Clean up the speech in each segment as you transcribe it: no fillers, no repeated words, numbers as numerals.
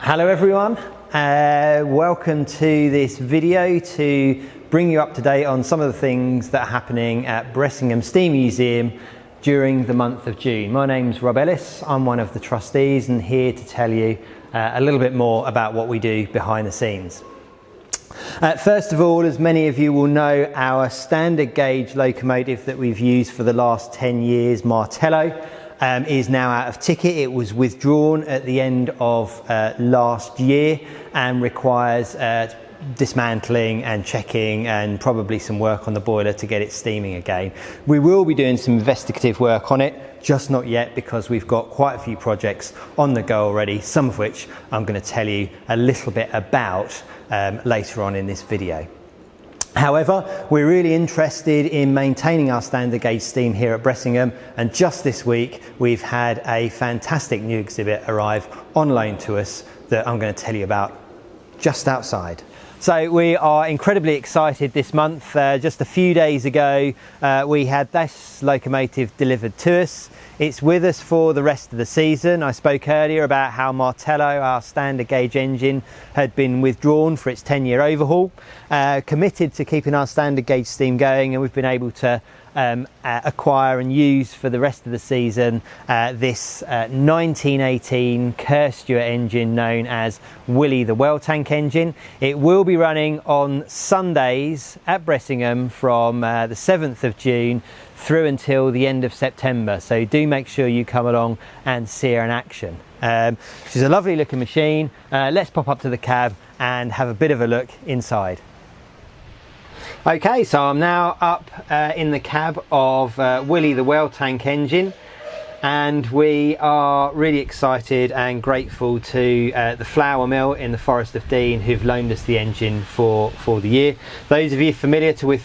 Hello everyone, welcome to this video to bring you up to date on some of the things that are happening at Bressingham Steam Museum during the month of June. My name's Rob Ellis, I'm one of the trustees and here to tell you a little bit more about what we do behind the scenes. First of all, as many of you will know, our standard gauge locomotive that we've used for the last 10 years, Martello, is now out of ticket. It was withdrawn at the end of last year and requires dismantling and checking and probably some work on the boiler to get it steaming again. We will be doing some investigative work on it, just not yet because we've got quite a few projects on the go already, some of which I'm going to tell you a little bit about later on in this video. However, we're really interested in maintaining our standard gauge steam here at Bressingham, and just this week we've had a fantastic new exhibit arrive on loan to us that I'm going to tell you about just outside. So we are incredibly excited this month. Just a few days ago we had this locomotive delivered to us. It's with us for the rest of the season. I spoke earlier about how Martello, our standard gauge engine, had been withdrawn for its 10-year overhaul. Committed to keeping our standard gauge steam going, and we've been able to acquire and use for the rest of the season this 1918 Kerr Stewart engine known as Willie the Well Tank engine. It will be running on Sundays at Bressingham from the 7th of June through until the end of September, so do make sure you come along and see her in action. She's a lovely looking machine. Let's pop up to the cab and have a bit of a look inside. Okay, so I'm now up in the cab of Willie the Well Tank engine, and we are really excited and grateful to the flour mill in the Forest of Dean who've loaned us the engine for the year. Those of you familiar to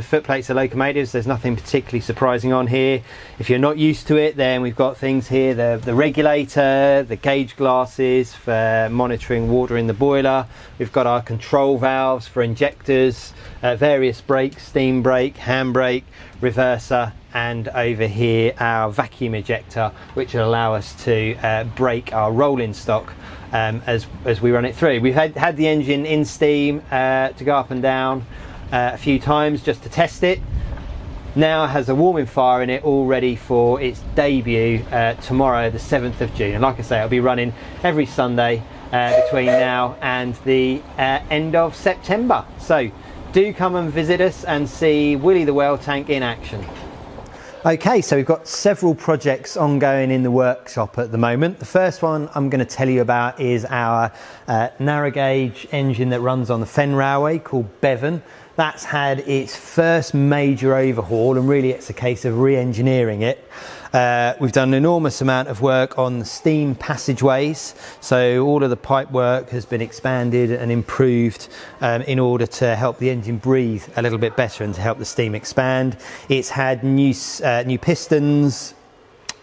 footplates of locomotives, there's nothing particularly surprising on here. If you're not used to it, then we've got things here, the regulator, the gauge glasses for monitoring water in the boiler. We've got our control valves for injectors, various brakes, steam brake, handbrake, reverser, and over here our vacuum ejector, which will allow us to brake our rolling stock as we run it through. We've had the engine in steam to go up and down a few times just to test it. Now it has a warming fire in it, all ready for its debut tomorrow, the 7th of June. And like I say, it'll be running every Sunday between now and the end of September. So do come and visit us and see Willie the Well Tank in action. Okay, so we've got several projects ongoing in the workshop at the moment. The first one I'm going to tell you about is our narrow gauge engine that runs on the Fen Railway called Bevan. That's had its first major overhaul, and really it's a case of re-engineering it. We've done an enormous amount of work on the steam passageways, so all of the pipe work has been expanded and improved in order to help the engine breathe a little bit better and to help the steam expand. It's had new pistons,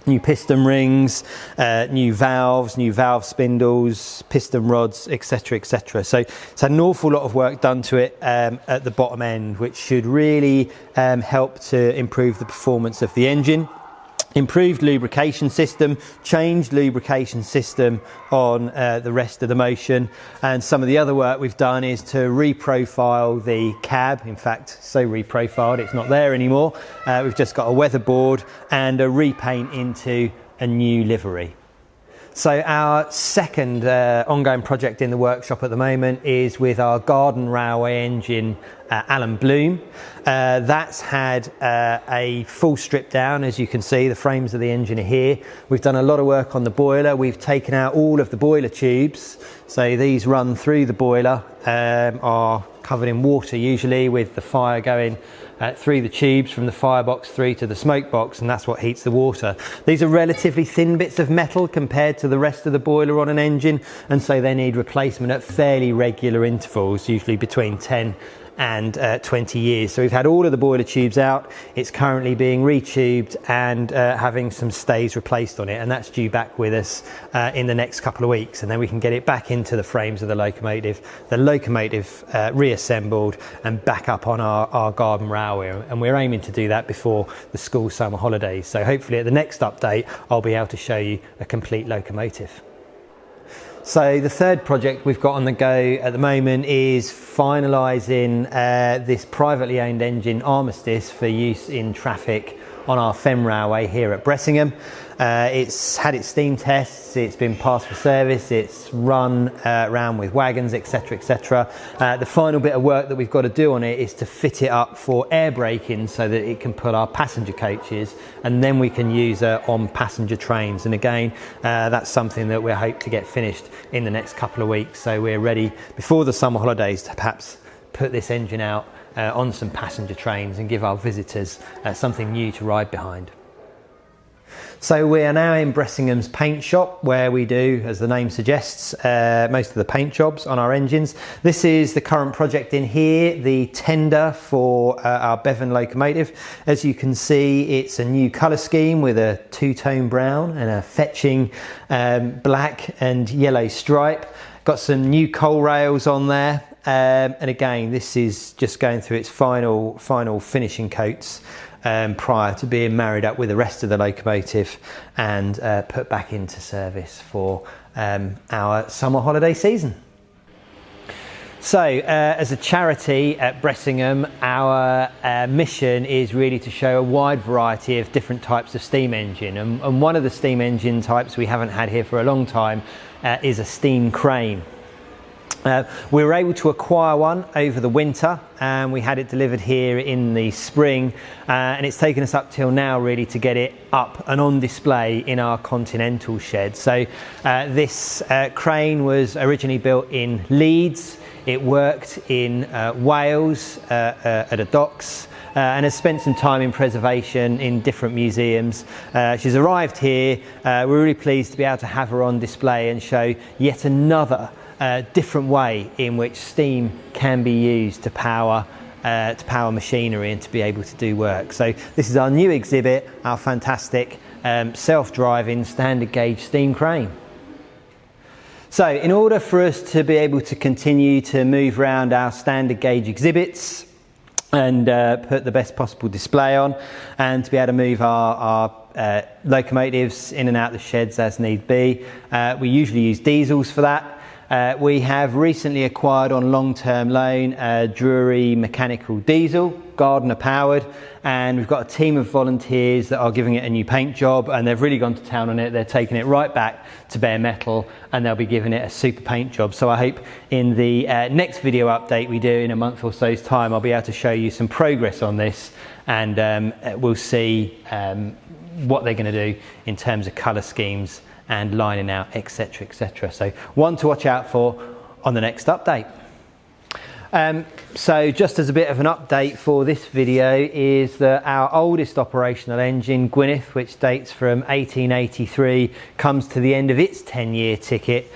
new piston rings, new valves, new valve spindles, piston rods, etc, etc. So it's had an awful lot of work done to it at the bottom end, which should really help to improve the performance of the engine. Improved lubrication system, changed lubrication system on the rest of the motion, and some of the other work we've done is to reprofile the cab. In fact, so reprofiled it's not there anymore. We've just got a weatherboard and a repaint into a new livery. So our second ongoing project in the workshop at the moment is with our Garden Railway engine, Alan Bloom. That's had a full strip down. As you can see, the frames of the engine are here. We've done a lot of work on the boiler. We've taken out all of the boiler tubes, so these run through the boiler, are covered in water usually, with the fire going through the tubes from the firebox through to the smoke box, and that's what heats the water. These are relatively thin bits of metal compared to the rest of the boiler on an engine, and so they need replacement at fairly regular intervals, usually between 10 and 20 years. So we've had all of the boiler tubes out. It's currently being retubed and having some stays replaced on it, and that's due back with us in the next couple of weeks, and then we can get it back into the frames of the locomotive reassembled and back up on our garden railway, and we're aiming to do that before the school summer holidays. So hopefully at the next update I'll be able to show you a complete locomotive. So the third project we've got on the go at the moment is finalising this privately owned engine Armistice for use in traffic on our Fen Railway here at Bressingham. It's had its steam tests, it's been passed for service, it's run around with wagons, etc, etc. The final bit of work that we've got to do on it is to fit it up for air braking so that it can pull our passenger coaches, and then we can use it on passenger trains. And again, that's something that we hope to get finished in the next couple of weeks, so we're ready before the summer holidays to perhaps put this engine out on some passenger trains and give our visitors something new to ride behind. So we are now in Bressingham's paint shop, where we do, as the name suggests, most of the paint jobs on our engines. This is the current project in here, the tender for our Bevan locomotive. As you can see, it's a new colour scheme with a two-tone brown and a fetching black and yellow stripe. Got some new coal rails on there. And again, this is just going through its final finishing coats prior to being married up with the rest of the locomotive and put back into service for our summer holiday season. So as a charity at Bressingham, our mission is really to show a wide variety of different types of steam engine, and one of the steam engine types we haven't had here for a long time is a steam crane. We were able to acquire one over the winter, and we had it delivered here in the spring, and it's taken us up till now really to get it up and on display in our Continental shed. So this crane was originally built in Leeds. It worked in Wales at a docks, and has spent some time in preservation in different museums. She's arrived here. We're really pleased to be able to have her on display and show yet another different way in which steam can be used to power machinery and to be able to do work. So this is our new exhibit, our fantastic self-driving standard gauge steam crane. So in order for us to be able to continue to move around our standard gauge exhibits and put the best possible display on, and to be able to move our locomotives in and out the sheds as need be, we usually use diesels for that. We have recently acquired on long-term loan a Drury mechanical diesel, Gardner powered, and we've got a team of volunteers that are giving it a new paint job, and they've really gone to town on it. They're taking it right back to bare metal, and they'll be giving it a super paint job. So I hope in the next video update we do in a month or so's time, I'll be able to show you some progress on this, and we'll see what they're going to do in terms of colour schemes and lining out, etc, etc. So one to watch out for on the next update. So just as a bit of an update for this video is that our oldest operational engine, Gwyneith, which dates from 1883, comes to the end of its 10-year ticket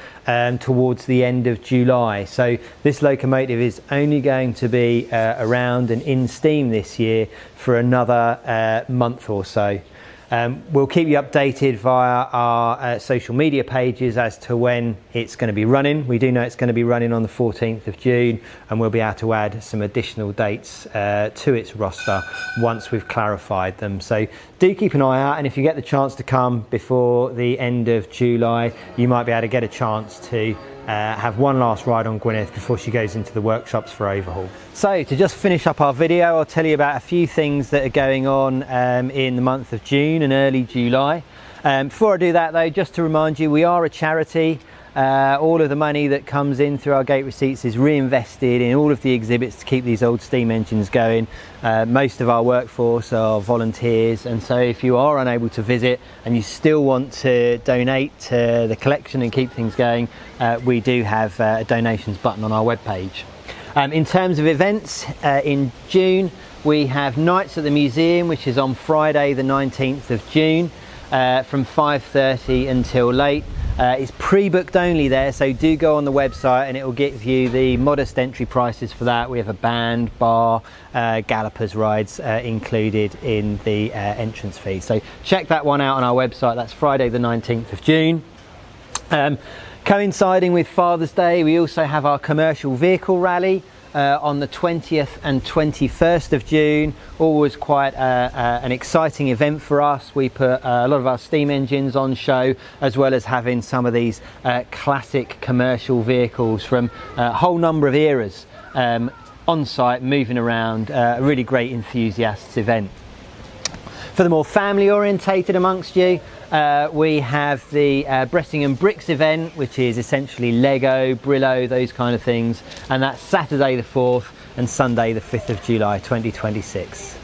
towards the end of July. So this locomotive is only going to be around and in steam this year for another month or so. We'll keep you updated via our social media pages as to when it's going to be running. We do know it's going to be running on the 14th of June, and we'll be able to add some additional dates to its roster once we've clarified them. So do keep an eye out, and if you get the chance to come before the end of July, you might be able to get a chance to have one last ride on Gwyneith before she goes into the workshops for overhaul. So to just finish up our video, I'll tell you about a few things that are going on in the month of June and early July. Before I do that though, just to remind you, we are a charity. All of the money that comes in through our gate receipts is reinvested in all of the exhibits to keep these old steam engines going. Most of our workforce are volunteers, and so if you are unable to visit and you still want to donate to the collection and keep things going, we do have a donations button on our webpage. In terms of events, in June we have Nights at the Museum, which is on Friday the 19th of June from 5:30 until late. It's pre-booked only there, so do go on the website and it will give you the modest entry prices for that. We have a band, bar, gallopers rides included in the entrance fee. So check that one out on our website. That's Friday the 19th of June. Coinciding with Father's Day, we also have our commercial vehicle rally on the 20th and 21st of June. Always quite an exciting event for us. We put a lot of our steam engines on show, as well as having some of these classic commercial vehicles from a whole number of eras on site, moving around. A really great enthusiasts event. For the more family orientated amongst you, we have the Bressingham Bricks event, which is essentially Lego, Brillo, those kind of things, and that's Saturday the 4th and Sunday the 5th of July 2026.